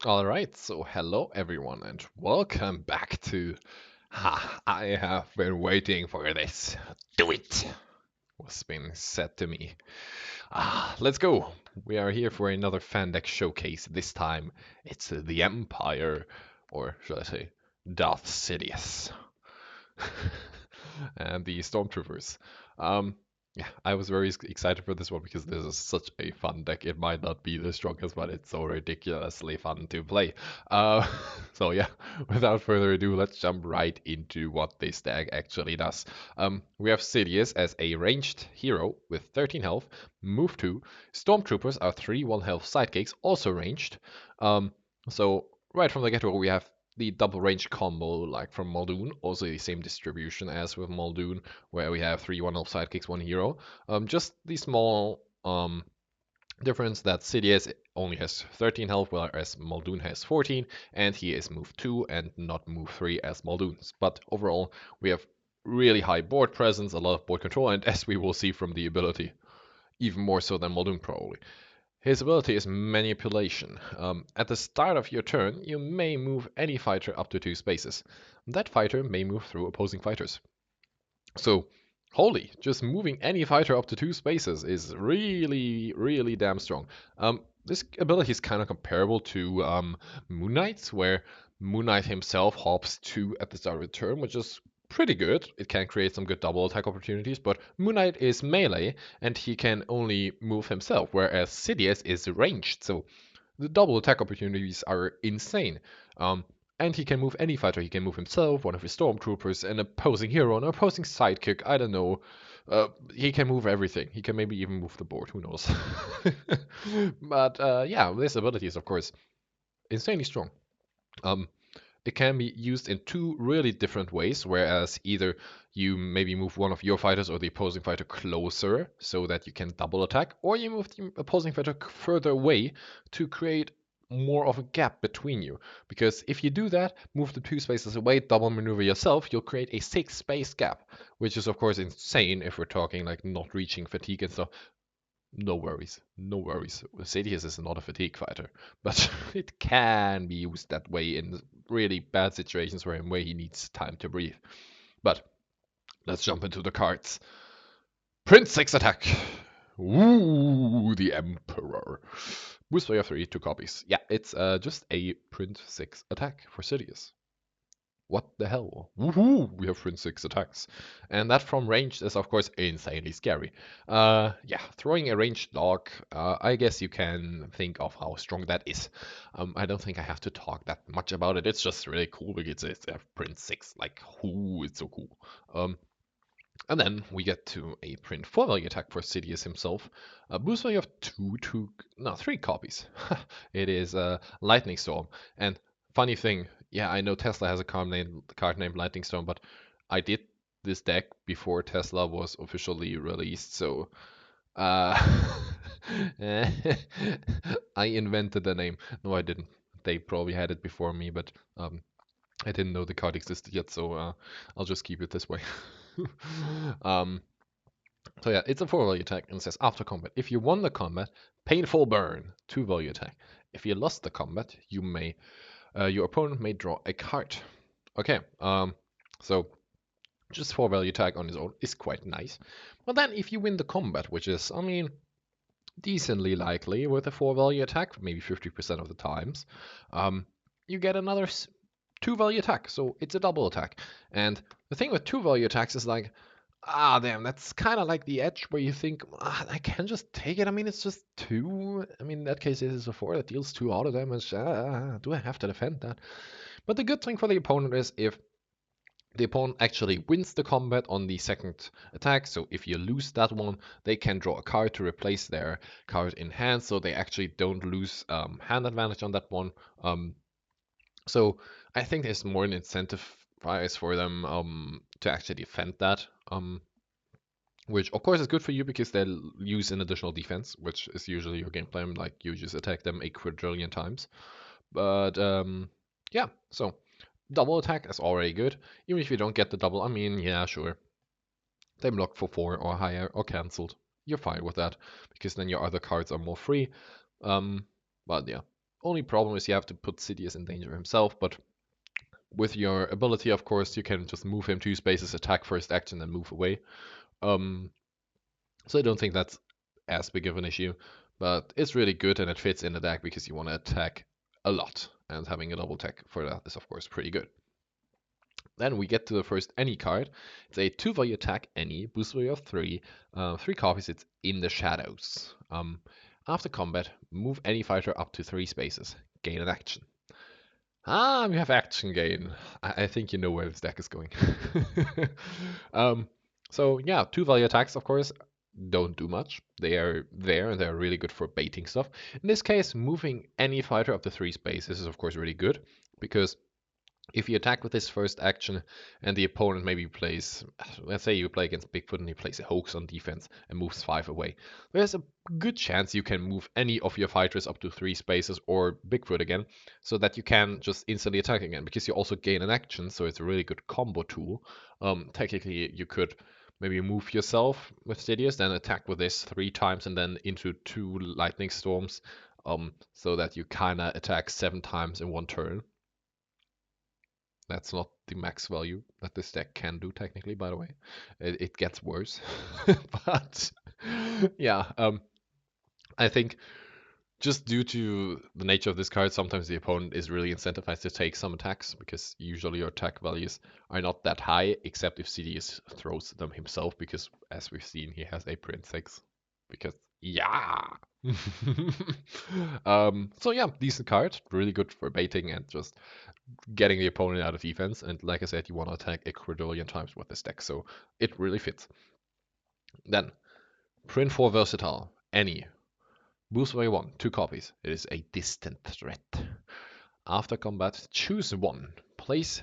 All right, so hello everyone and welcome back to I have been waiting for this. Do it, was being said to me. Let's go. We are here for another Fandeck showcase. This time it's the Empire, or should I say, Darth Sidious. And the Stormtroopers. Um, yeah, I was very excited for this one because this is such a fun deck. It might not be the strongest, but it's so ridiculously fun to play. Uh, so yeah, without further ado, let's jump right into what this deck actually does. We have Sidious as a ranged hero with 13 health, move 2. Stormtroopers are 3 1 health sidekicks, also ranged. Um, so right from the get-go, we have the double range combo like from Muldoon, also the same distribution as with Muldoon, where we have 3 1 health sidekicks, 1 hero. Just the small difference that Sidious only has 13 health, whereas Muldoon has 14, and he is move 2 and not move 3 as Muldoon's. But overall, we have really high board presence, a lot of board control, and as we will see from the ability, even more so than Muldoon probably. His ability is manipulation. At the start of your turn, you may move any fighter up to 2 spaces. That fighter may move through opposing fighters. So, holy, just moving any fighter up to 2 spaces is really, really damn strong. This ability is kind of comparable to Moon Knight's, where Moon Knight himself hops 2 at the start of the turn, which is pretty good. It can create some good double attack opportunities, but Moon Knight is melee and he can only move himself, whereas Sidious is ranged, so the double attack opportunities are insane. And he can move any fighter. He can move himself, one of his stormtroopers, an opposing hero, an opposing sidekick. I don't know. He can move everything. He can maybe even move the board. Who knows? But yeah, this ability is of course insanely strong. Um, it can be used in 2 really different ways, whereas either you maybe move one of your fighters or the opposing fighter closer so that you can double attack, or you move the opposing fighter further away to create more of a gap between you. Because if you do that, move the 2 spaces away, double maneuver yourself, you'll create a 6 space gap, which is of course insane if we're talking like not reaching fatigue and stuff. No worries, no worries. Sadius is not a fatigue fighter, but it can be used that way in really bad situations where he needs time to breathe. But let's jump into the cards. Prince 6 attack. Ooh, the Emperor. Boost player 3, 2 copies. Yeah, it's just a Print 6 attack for Sidious. What the hell? Woohoo! We have Prince 6 attacks. And that from range is, of course, insanely scary. Yeah, throwing a ranged dog, I guess you can think of how strong that is. I don't think I have to talk that much about it. It's just really cool because it's a Prince 6. Like, whoo, it's so cool. Um, and then we get to a print 4 value attack for Sidious himself. A boost value of 3 copies. It is a Lightning Storm. And funny thing, yeah, I know Tesla has a card named Lightning Storm, but I did this deck before Tesla was officially released, so uh, I invented the name. No, I didn't. They probably had it before me, but I didn't know the card existed yet, so I'll just keep it this way. um, so yeah, it's a 4 value attack and it says after combat. If you won the combat, painful burn, 2 value attack. If you lost the combat, your opponent may draw a card. Okay, so just 4 value attack on his own is quite nice. But then if you win the combat, which is, I mean, decently likely with a 4 value attack, maybe 50% of the times, you get another 2 value attack. So it's a double attack. And the thing with 2 value attacks is like, damn, that's kind of like the edge where you think, I can just take it. I mean, it's just 2. I mean, in that case, it is a 4 that deals 2 auto damage. Do I have to defend that? But the good thing for the opponent is if the opponent actually wins the combat on the second attack, so if you lose that one, they can draw a card to replace their card in hand, so they actually don't lose hand advantage on that one. So I think there's more an incentive price for them to actually defend that. Which of course is good for you because they'll use an additional defense, which is usually your game plan, like you just attack them a quadrillion times. But yeah, so double attack is already good. Even if you don't get the double, I mean, yeah, sure. They block for 4 or higher or cancelled. You're fine with that because then your other cards are more free. But yeah. Only problem is you have to put Sidious in danger himself, but with your ability, of course, you can just move him 2 spaces, attack first action, and move away. Um, so I don't think that's as big of an issue, but it's really good and it fits in the deck because you want to attack a lot, and having a double attack for that is of course pretty good. Then we get to the first any card. It's a 2-value attack any, boost value of 3, 3 copies, it's in the shadows. After combat, move any fighter up to 3 spaces, gain an action. We have action gain. I think you know where this deck is going. um, so yeah, 2-value attacks, of course, don't do much. They are there and they're really good for baiting stuff. In this case, moving any fighter up to 3 spaces is of course really good because if you attack with this first action and the opponent maybe plays, let's say you play against Bigfoot and he plays a hoax on defense and moves 5 away, there's a good chance you can move any of your fighters up to 3 spaces or Bigfoot again so that you can just instantly attack again because you also gain an action, so it's a really good combo tool. Technically, you could maybe move yourself with Sidious, then attack with this 3 times and then into 2 lightning storms, so that you kinda attack 7 times in one turn. That's not the max value that this deck can do technically, by the way. It gets worse. But yeah, I think just due to the nature of this card, sometimes the opponent is really incentivized to take some attacks because usually your attack values are not that high, except if Sidious throws them himself, because as we've seen, he has a Print 6. Because, yeah! So yeah, decent card, really good for baiting and just getting the opponent out of defense. And like I said, you want to attack a quadrillion times with this deck, so it really fits. Then, Print 4 Versatile, any. Boost value 1, 2 copies. It is a distant threat. After combat, choose one. Place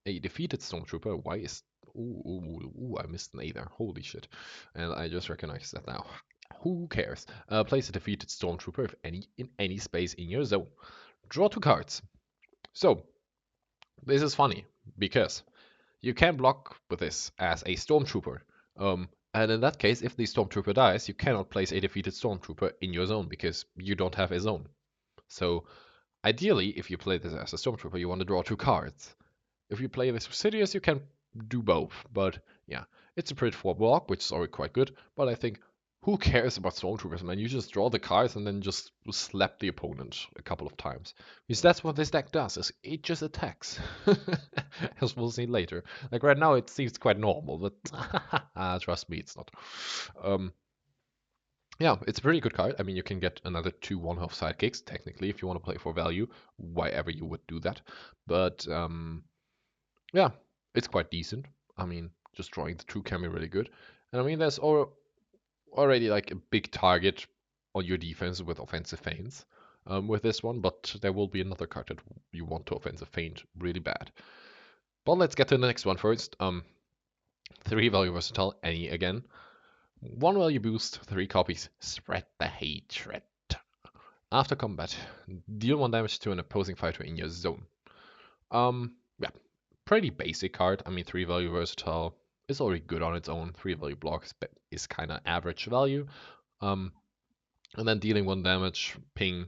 a defeated Stormtrooper. Why is... Ooh, I missed an A there. Holy shit. And I just recognized that now. Who cares? Place a defeated Stormtrooper in any space in your zone. Draw 2 cards. So, this is funny, because you can block with this as a Stormtrooper. And in that case, if the Stormtrooper dies, you cannot place a defeated Stormtrooper in your zone because you don't have a zone. So ideally, if you play this as a Stormtrooper, you want to draw 2 cards. If you play this with Sidious, you can do both. But yeah, it's a Print 4 block, which is already quite good. But I think, who cares about Stormtroopers, man? You just draw the cards and then just slap the opponent a couple of times. Because that's what this deck does, is it just attacks. As we'll see later. Like right now it seems quite normal, but trust me, it's not. Yeah, it's a pretty good card. I mean, you can get another 2 one-half sidekicks, technically, if you want to play for value, why ever you would do that. But yeah, it's quite decent. I mean, just drawing the 2 can be really good. And I mean, there's already like a big target on your defense with offensive feints with this one, but there will be another card that you want to offensive feint really bad. But let's get to the next one first. 3 value versatile, any again. 1 value boost, 3 copies, spread the hatred. After combat, deal 1 damage to an opposing fighter in your zone. Yeah, pretty basic card. I mean, 3 value versatile is already good on its own. 3 value block is kind of average value. And then dealing 1 damage, ping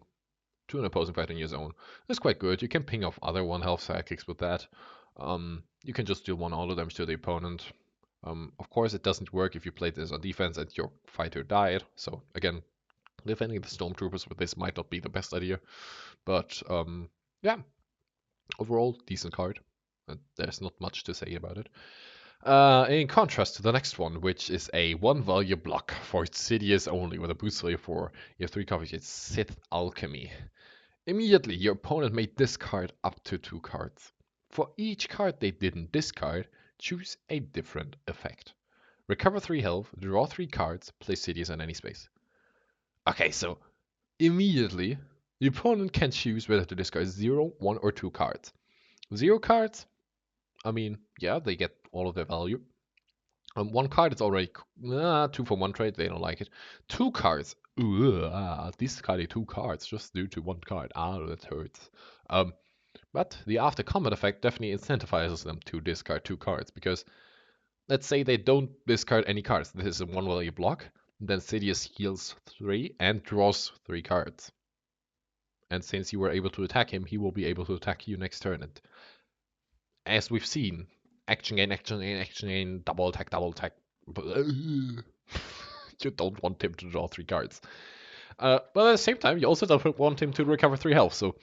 to an opposing fighter in your zone is quite good. You can ping off other 1-health sidekicks with that. You can just deal 1 auto damage to the opponent. Of course, it doesn't work if you play this on defense and your fighter died. So again, defending the Stormtroopers with this might not be the best idea. But yeah, overall, decent card. There's not much to say about it. In contrast to the next one, which is a 1 value block for Sidious only with a boost value 4. You have 3 copies. It's Sith Alchemy. Immediately, your opponent may discard up to 2 cards. For each card they didn't discard, choose a different effect. Recover 3 health, draw 3 cards, place Sidious in any space. Okay, so immediately, the opponent can choose whether to discard 0, 1, or 2 cards. 0 cards, I mean, yeah, they get all of their value. 1 card is already 2 for 1 trade, they don't like it. 2 cards, discarding 2 cards just due to 1 card. That hurts. But the after combat effect definitely incentivizes them to discard 2 cards, because let's say they don't discard any cards. This is a 1 value block. Then Sidious heals 3 and draws 3 cards. And since you were able to attack him, he will be able to attack you next turn. And as we've seen, action gain, action gain, action gain, double attack, double attack. You don't want him to draw 3 cards. But at the same time, you also don't want him to recover 3 health. So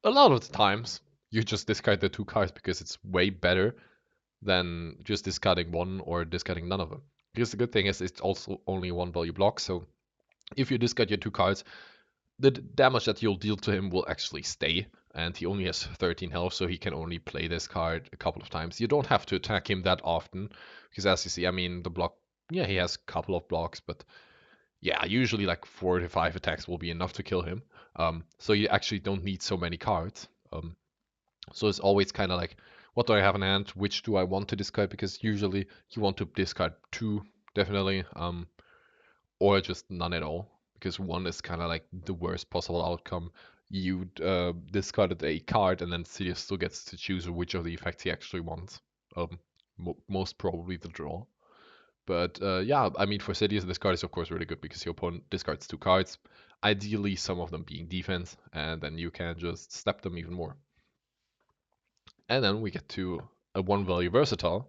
a lot of the times, you just discard the 2 cards because it's way better than just discarding 1 or discarding none of them. Because the good thing is it's also only 1 value block. So if you discard your 2 cards, the damage that you'll deal to him will actually stay. And he only has 13 health, so he can only play this card a couple of times. You don't have to attack him that often, because as you see, I mean, the block, yeah, he has a couple of blocks, but yeah, usually like 4 to 5 attacks will be enough to kill him. So you actually don't need so many cards. So it's always kind of like, what do I have in hand? Which do I want to discard? Because usually you want to discard 2, definitely, or just none at all. Because 1 is kind of like the worst possible outcome. You discarded a card, and then Sidious still gets to choose which of the effects he actually wants. Most probably the draw. But yeah, I mean, for Sidious, this card is of course really good because your opponent discards 2 cards, ideally some of them being defense, and then you can just step them even more. And then we get to a 1 value versatile.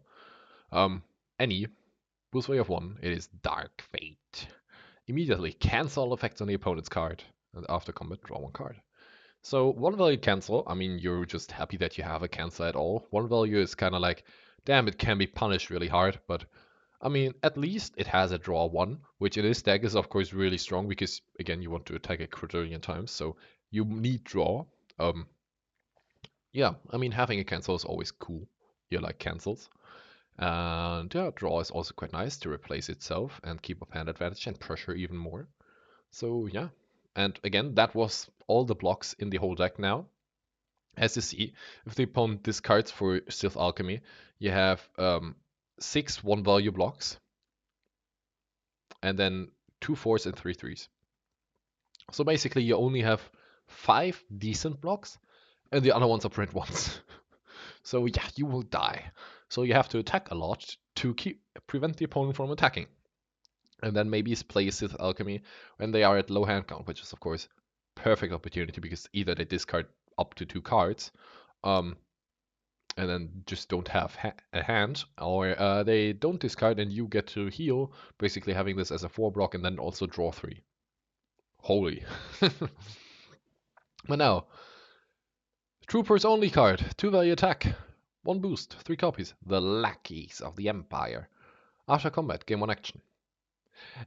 Any boost value of 1, it is Dark Fate. Immediately cancel all effects on the opponent's card, and after combat, draw 1 card. So 1 value cancel, I mean, you're just happy that you have a cancel at all. 1 value is kind of like, damn, it can be punished really hard, but I mean, at least it has a draw 1, which in this deck is of course really strong because, again, you want to attack a quadrillion times, so you need draw. Yeah, I mean, having a cancel is always cool. You like cancels. And yeah, draw is also quite nice to replace itself and keep up hand advantage and pressure even more. So yeah, and again, that was all the blocks in the whole deck now. As you see, if the opponent discards for Sith Alchemy, you have 6 1-value blocks, and then 2 4s and 3 3s. So basically, you only have 5 decent blocks, and the other ones are print ones. So yeah, you will die. So you have to attack a lot to prevent the opponent from attacking. And then maybe play Sith Alchemy when they are at low hand count, which is of course perfect opportunity because either they discard up to 2 cards, and then just don't have a hand, or they don't discard and you get to heal, basically having this as a 4 block and then also draw 3. Holy. But now, Troopers only card, 2 value attack, 1 boost, 3 copies. The Lackeys of the Empire. After combat, game 1 action.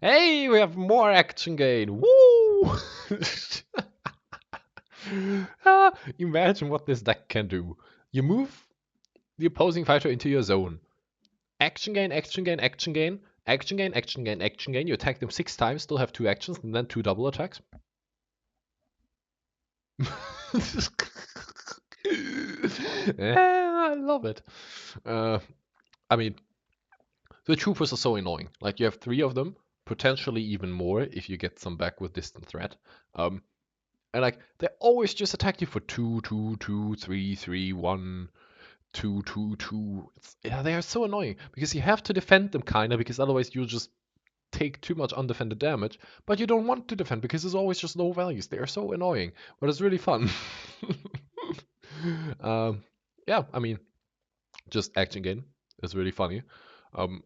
Hey, we have more action gain. Woo! Imagine what this deck can do. You move the opposing fighter into your zone. Action gain, action gain, action gain, action gain, action gain, action gain. You attack them 6 times, still have 2 actions, and then 2 double attacks. I love it. I mean, the troopers are so annoying. Like, you have 3 of them, potentially even more if you get some back with distant threat. And like, they always just attack you for 2, 2, 2, 3, 3, 1, 2, 2, 2. Yeah, they are so annoying because you have to defend them kinda because otherwise you'll just take too much undefended damage. But you don't want to defend because it's always just low values. They are so annoying, but it's really fun. Yeah, I mean, just action gain is really funny. And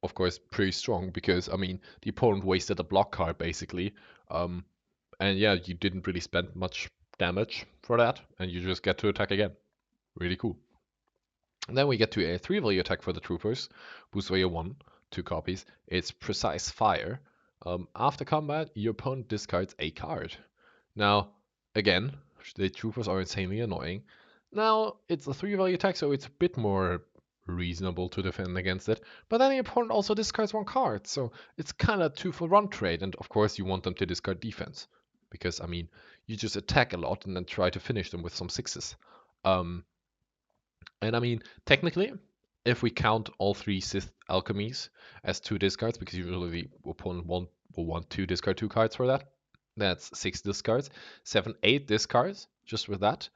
of course pretty strong because I mean the opponent wasted a block card basically. And yeah, you didn't really spend much damage for that, and you just get to attack again. Really cool. And then we get to a 3 value attack for the troopers. Boost value 1, 2 copies. It's Precise Fire. After combat, your opponent discards a card. Now, again, the troopers are insanely annoying. Now, it's a 3 value attack, so it's a bit more reasonable to defend against it. But then the opponent also discards 1 card, so it's kind of 2 for 1 trade. And of course, you want them to discard defense. Because, I mean, you just attack a lot and then try to finish them with some 6s. And I mean, technically, if we count all 3 Sith Alchemies as 2 discards, because usually the opponent will want to discard 2 cards for that, that's 6 discards. 7, 8 discards, just with that.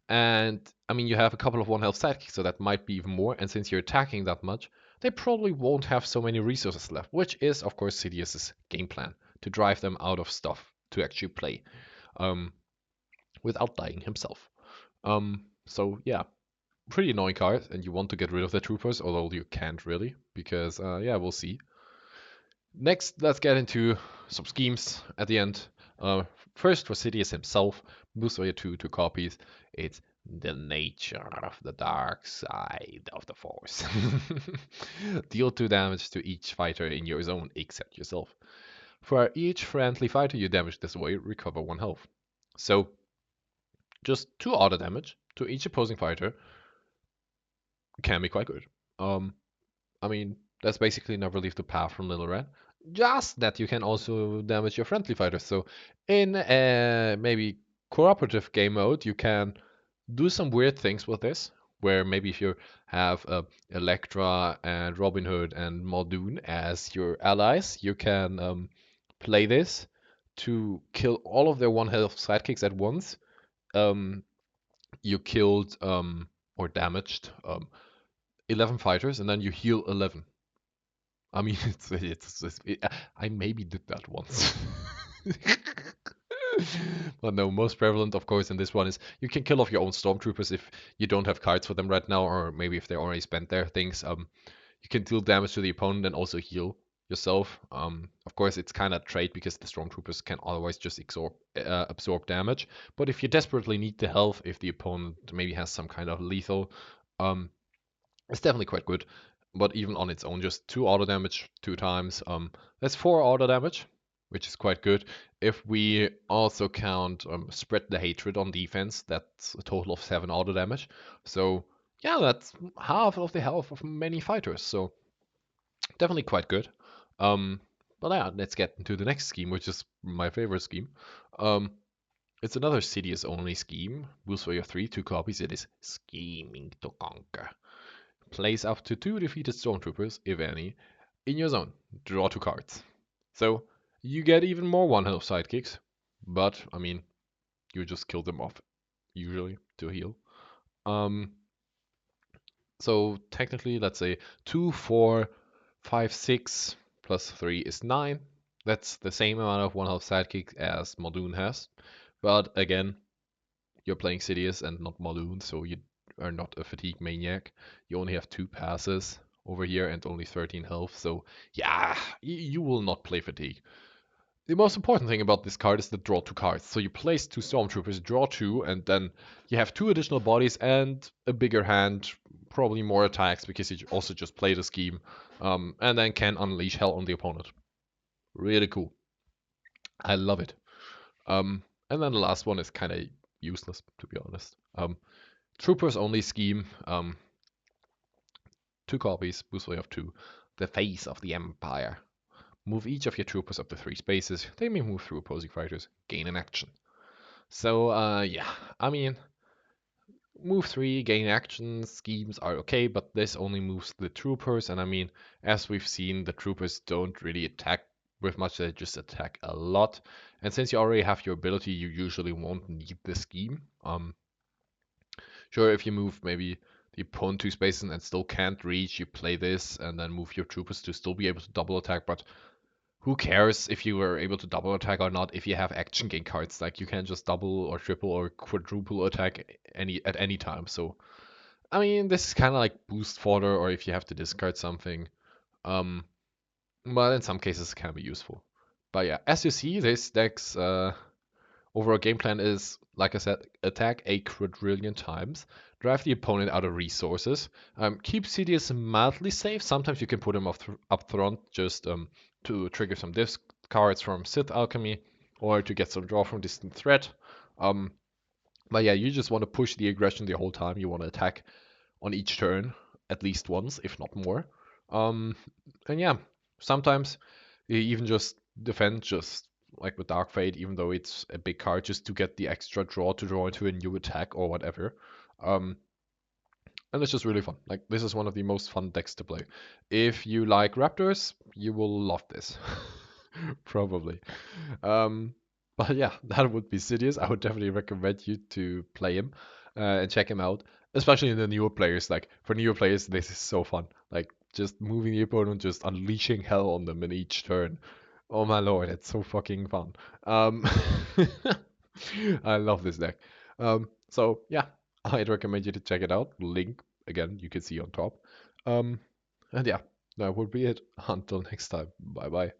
And, I mean, you have a couple of 1 health sidekicks, so that might be even more. And since you're attacking that much, they probably won't have so many resources left, which is, of course, Sidious's game plan, to drive them out of stuff to actually play. without dying himself. So yeah, pretty annoying card, and you want to get rid of the troopers, although you can't really, because yeah, we'll see. Next, let's get into some schemes at the end. Uh, First, for Sidious himself, boost value 2 copies. It's the nature of the dark side of the Force. Deal 2 damage to each fighter in your zone except yourself. For each friendly fighter you damage this way, recover 1 health. So, just 2 auto damage to each opposing fighter can be quite good. Um, I mean, that's basically never leave the path from Little Red. Just that you can also damage your friendly fighters. So in maybe cooperative game mode, you can do some weird things with this. Where maybe if you have Electra and Robin Hood and Muldoon as your allies, you can play this to kill all of their one health sidekicks at once. Um, you killed or damaged 11 fighters, and then you heal 11. I mean, I maybe did that once. But no, most prevalent, of course, in this one is you can kill off your own stormtroopers if you don't have cards for them right now, or maybe if they already spent their things. You can deal damage to the opponent and also heal yourself. Of course, it's kind of trade because the stormtroopers can otherwise just absorb damage. But if you desperately need the health, if the opponent maybe has some kind of lethal, um, it's definitely quite good. But even on its own, just 2 auto damage 2 times. That's 4 auto damage, which is quite good. If we also count spread the hatred on defense, that's a total of 7 auto damage. So yeah, that's half of the health of many fighters. So definitely quite good. Um, but yeah, let's get into the next scheme, which is my favorite scheme. Um, it's another Sidious only scheme. Boost for your 2 copies. It is Scheming to Conquer. Place up to 2 defeated stormtroopers, if any, in your zone. Draw 2 cards. So you get even more 1 health sidekicks, but I mean, you just kill them off usually to heal. Um, so technically, let's say 2, 4, 5, 6 plus 3 is 9. That's the same amount of 1 health sidekick as Muldoon has, but again, you're playing Sidious and not Muldoon, so you are not a fatigue maniac. You only have 2 passes over here and only 13 health, so yeah, you will not play fatigue. The most important thing about this card is the draw 2 cards. So you place 2 stormtroopers, draw 2, and then you have 2 additional bodies and a bigger hand, probably more attacks because you also just play the scheme, and then can unleash hell on the opponent. Really cool. I love it. And then the last one is kind of useless, to be honest. Troopers only scheme. 2 copies, boost value of 2. The face of the Empire. Move each of your troopers up to 3 spaces. They may move through opposing fighters, gain an action. So, yeah, I mean, move 3, gain action schemes are okay, but this only moves the troopers, and I mean, as we've seen, the troopers don't really attack with much, they just attack a lot. And since you already have your ability, you usually won't need the scheme. Sure, if you move maybe the opponent 2 spaces and still can't reach, you play this and then move your troopers to still be able to double attack, but who cares if you were able to double attack or not if you have action gain cards? Like you can just double or triple or quadruple attack at any time. So I mean, this is kind of like boost fodder, or if you have to discard something. Um, but in some cases it can be useful. But yeah, as you see, this deck's overall game plan is, like I said, attack a quadrillion times, drive the opponent out of resources, keep Sidious mildly safe. Sometimes you can put him up front just to trigger some discards from Sith Alchemy or to get some draw from distant threat. Um, but yeah, you just want to push the aggression the whole time. You want to attack on each turn at least once, if not more. Um, and yeah, sometimes you even just defend, just like with Dark Fate, even though it's a big card, just to get the extra draw to draw into a new attack or whatever. And it's just really fun. Like, this is one of the most fun decks to play. If you like Raptors, you will love this. Probably. Um, but yeah, that would be Sidious. I would definitely recommend you to play him and check him out, especially in the newer players. Like, for newer players, this is so fun. Like, just moving the opponent, just unleashing hell on them in each turn. Oh my lord, it's so fucking fun. Um, I love this deck. So yeah, I'd recommend you to check it out. Link again, you can see on top. Um, and yeah, that would be it. Until next time. Bye bye.